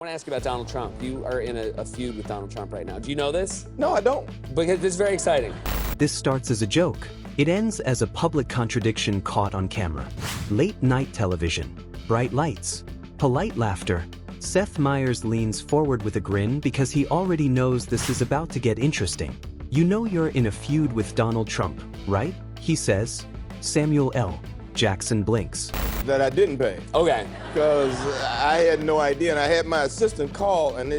I want to ask you about Donald Trump. You are in a feud with Donald Trump right now. Do you know this? No, I don't. Because this is very exciting. This starts as a joke. It ends as a public contradiction caught on camera. Late night television, bright lights, polite laughter. Seth Meyers leans forward with a grin because he already knows this is about to get interesting. "You know you're in a feud with Donald Trump, right?" he says. Samuel L. Jackson blinks. That I didn't pay. Okay. Because I had no idea, and I had my assistant call and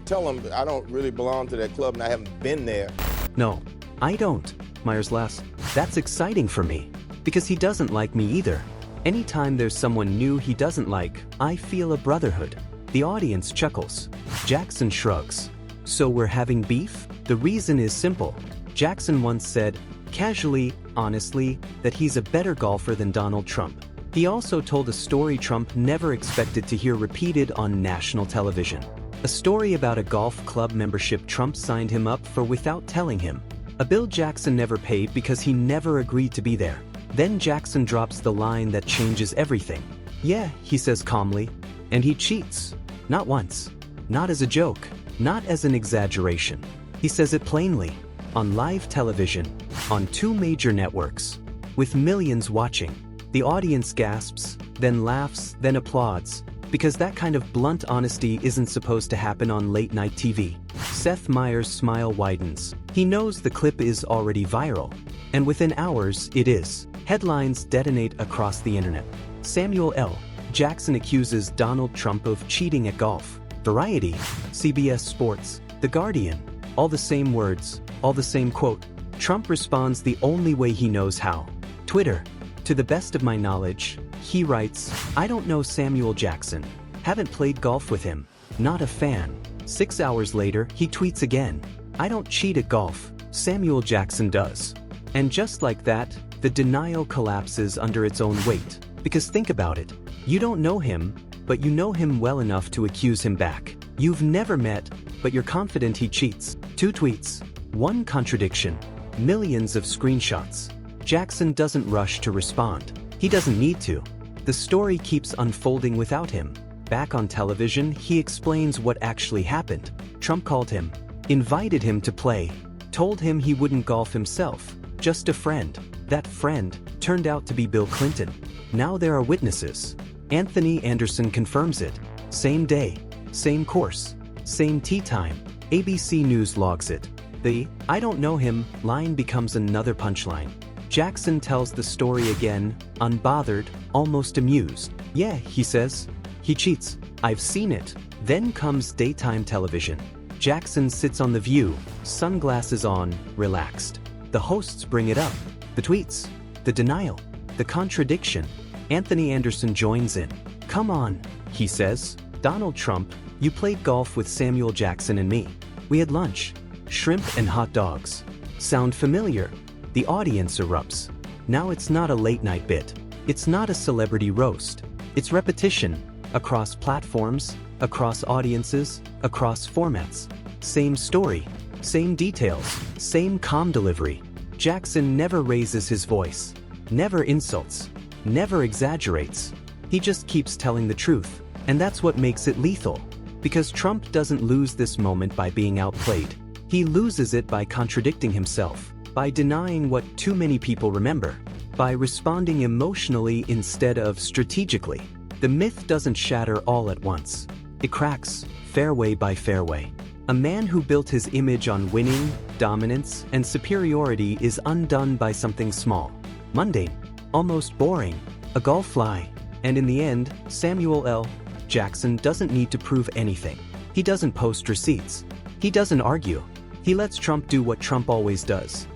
tell him I don't really belong to that club and I haven't been there. "No, I don't," Meyers laughs. "That's exciting for me, because he doesn't like me either. Anytime there's someone new he doesn't like, I feel a brotherhood." The audience chuckles. Jackson shrugs. "So we're having beef?" The reason is simple. Jackson once said, casually, honestly, that he's a better golfer than Donald Trump. He also told a story Trump never expected to hear repeated on national television. A story about a golf club membership Trump signed him up for without telling him. A bill Jackson never paid because he never agreed to be there. Then Jackson drops the line that changes everything. "Yeah," he says calmly, "and he cheats. Not once. Not as a joke. Not as an exaggeration. He says it plainly. On live television. On 2 major networks. With millions watching." The audience gasps, then laughs, then applauds, because that kind of blunt honesty isn't supposed to happen on late-night TV. Seth Meyers' smile widens. He knows the clip is already viral. And within hours, it is. Headlines detonate across the internet. Samuel L. Jackson accuses Donald Trump of cheating at golf. Variety, CBS Sports, The Guardian. All the same words, all the same quote. Trump responds the only way he knows how. Twitter. "To the best of my knowledge," he writes, "I don't know Samuel Jackson. Haven't played golf with him. Not a fan." 6 hours later, he tweets again. "I don't cheat at golf. Samuel Jackson does." And just like that, the denial collapses under its own weight. Because think about it. You don't know him, but you know him well enough to accuse him back. You've never met, but you're confident he cheats. 2 tweets. 1 contradiction. Millions of screenshots. Jackson doesn't rush to respond. He doesn't need to. The story keeps unfolding without him. Back on television, he explains what actually happened. Trump called him, invited him to play, told him he wouldn't golf himself, just a friend. That friend turned out to be Bill Clinton. Now there are witnesses. Anthony Anderson confirms it. Same day, same course, same tee time. ABC News logs it. The "I don't know him" line becomes another punchline. Jackson tells the story again, unbothered, almost amused. "Yeah," he says. "He cheats. I've seen it." Then comes daytime television. Jackson sits on The View, sunglasses on, relaxed. The hosts bring it up. The tweets. The denial. The contradiction. Anthony Anderson joins in. "Come on," he says. "Donald Trump, you played golf with Samuel Jackson and me. We had lunch. Shrimp and hot dogs. Sound familiar?" The audience erupts. Now it's not a late-night bit. It's not a celebrity roast. It's repetition. Across platforms, across audiences, across formats. Same story. Same details. Same calm delivery. Jackson never raises his voice. Never insults. Never exaggerates. He just keeps telling the truth. And that's what makes it lethal. Because Trump doesn't lose this moment by being outplayed. He loses it by contradicting himself. By denying what too many people remember. By responding emotionally instead of strategically. The myth doesn't shatter all at once. It cracks, fairway by fairway. A man who built his image on winning, dominance, and superiority is undone by something small. Mundane. Almost boring. A golf fly. And in the end, Samuel L. Jackson doesn't need to prove anything. He doesn't post receipts. He doesn't argue. He lets Trump do what Trump always does.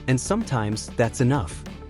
And sometimes that's enough.